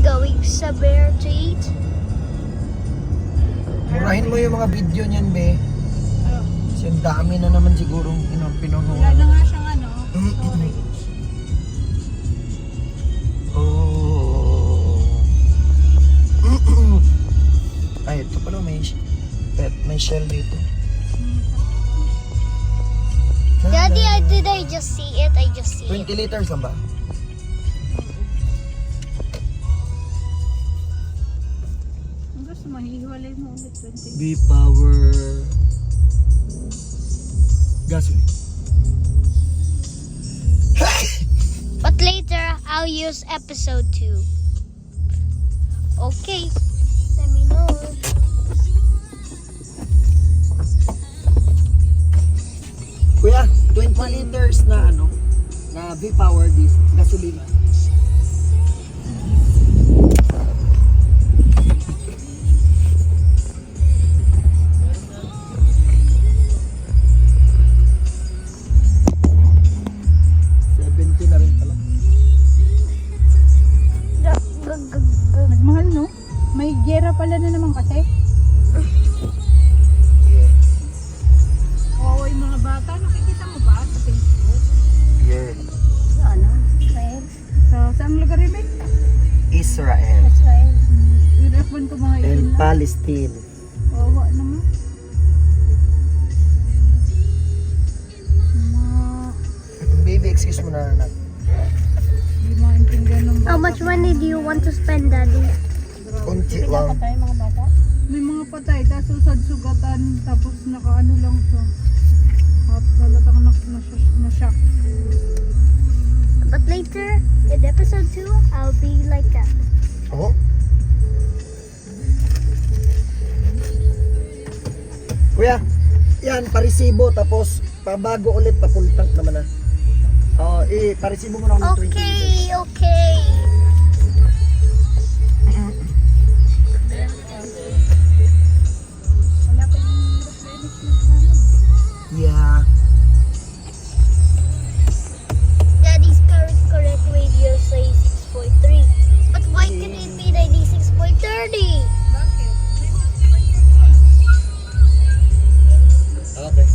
going somewhere to eat? Murahin mo yung mga video niyan, be. Kasi ang dami na naman sigurong Wala pinunuhan. na nga siyang storage. Oh. Ay, ito pala may shell dito. Daddy, did I just see it? I just see 20 it. liters lang ba? Kung gusto mo, hihiwalay mo ulit 20. V-Power gasoline. But later, I'll use episode 2. Okay. Let me know. Kuya, 20 liters na na V-Power gasolina. Na rin pala. Nagmahal, no? May gera pala na naman kasi. Yeah. Oo, yung mga bata, nakikita mo ba sa Facebook? Yeah. Israel. Saan lugar yun, eh? Israel Israel. Yung F1 ko mga and ilan. Palestine. Oo, naman. Baby, excuse mo na anak. Hindi maintindihan ng bata. How much money do you want to spend, Daddy? Konti lang. mga bata? May mga patay, tapos usad-sugatan, tapos nakaano lang to. At nalatang na-shock. But later, in episode 2, I'll be like that. Oh? Kuya, yan, parisibo, tapos pabago ulit, pa-full tank naman na. Oo, parisibo mo na ako ng 20 liters. Okay, okay. Wala pa yung replenish na plano. Yeah. Daddy's correct radio says 6.3. But why can it be 96.30? Bakit? Okay.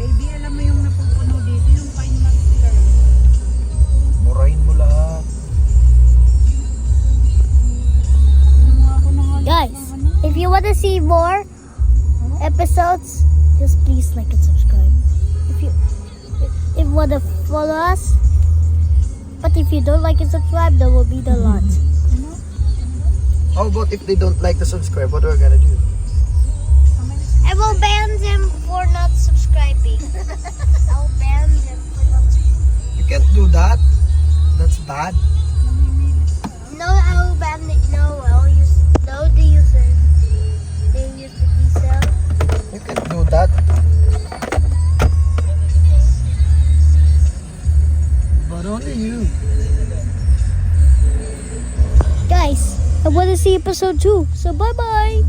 Baby, alam mo yung napupuno dito, yung Pine Master. Murahin mo lahat. Gumawa ko ng Guys, if you want to see more episodes, just please like and subscribe. If you want to follow us, but if you don't like and subscribe, there will be the lot. How about if they don't like to subscribe, what are we gonna do? I will ban them for not subscribing. I'll ban them for not subscribing. You can't do that. That's bad. No, I will ban it. No, I'll use the user. They use the diesel. You can't do that. But only you. Guys, I want to see episode 2. So bye bye.